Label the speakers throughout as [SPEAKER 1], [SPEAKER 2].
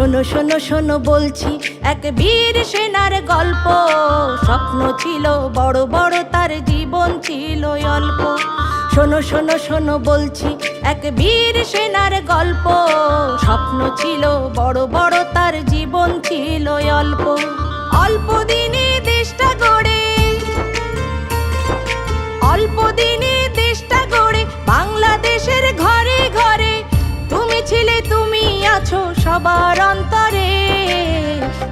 [SPEAKER 1] শোনো শোনো শোনো বলছি এক বীর সেনার গল্প। স্বপ্ন ছিল বড় বড়, তার জীবন ছিল অল্প। শোনো শোনো শোনো বলছি এক বীর সেনার গল্প। স্বপ্ন ছিল বড় বড়, তার জীবন ছিল অল্প। অল্প দিনে দেশটা গড়ে, অল্প দিনে দেশটা গড়ে বাংলাদেশের ঘরে ঘরে তুমি ছিলে, তুমি আছো সবার অন্তরে।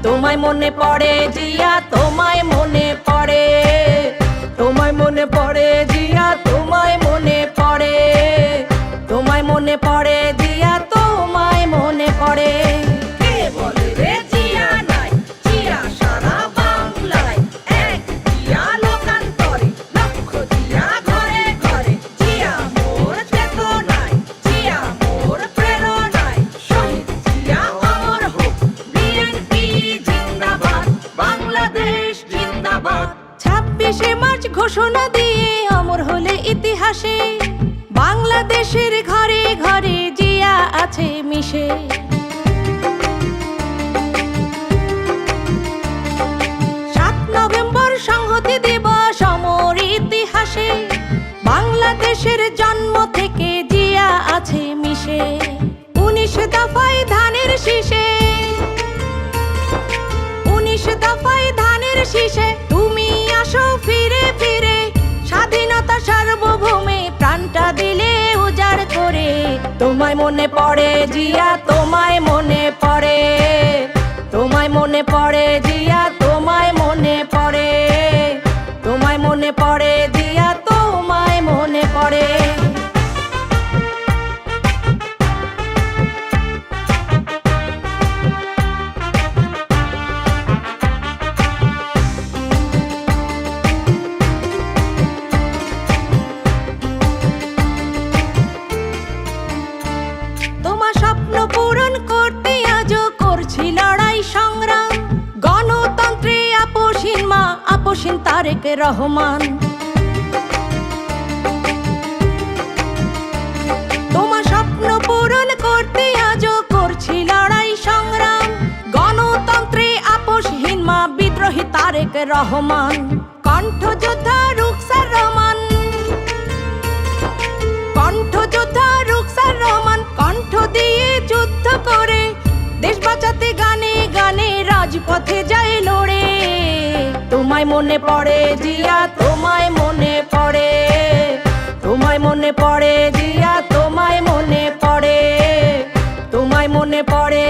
[SPEAKER 1] তোমায় মনে পড়ে জিয়া, তোমায় মনে পড়ে, তোমায় মনে পড়ে জিয়া, তোমায় মনে পড়ে, তোমায় মনে পড়ে জিয়া, তোমায় মনে পড়ে। মার্চ ঘোষণা দিয়ে অমর হলে ইতিহাসে, বাংলাদেশের ঘরে ঘরে জিয়া আছে মিশে। 7 নভেম্বর সংহতি দিবস অমর ইতিহাসে, বাংলাদেশের জন্ম থেকে জিয়া আছে মিশে। 19 দফায় ধানের শীষে, 19 দফায় ধানের শীষে তুমি আসো ফিরে ফিরে। স্বাধীনতা সার্বভৌমে প্রাণটা দিলে উজাড় করে। তোমায় মনে পড়ে জিয়া, তোমায় মনে পড়ে, তোমায় মনে পড়ে জিয়া, তোমায় মনে পড়ে, তোমায় মনে পড়ে জিয়া, তোমায় মনে পড়ে। পূরণ করতে আজও করছি লড়াই সংগ্রাম। গণতন্ত্রে আপোষহীন মা, আপোষহীন তারেক রহমান। তোমার স্বপ্ন পূরণ করতে আজও করছি লড়াই সংগ্রাম। গণতন্ত্রে আপোষহীন মা, বিদ্রোহী তারেক রহমান। কণ্ঠযোদ্ধা রুকসার রহমান, কণ্ঠযোদ্ধা রুকসার রহমান কণ্ঠ দিয়ে যুদ্ধ করে দেশ বাঁচাতে গানে গানে রাজপথে যায় লড়ে। তোমায় মনে পড়ে জিয়া, তোমায় মনে পড়ে, তোমায় মনে পড়ে জিয়া, তোমায় মনে পড়ে, তোমায় মনে পড়ে।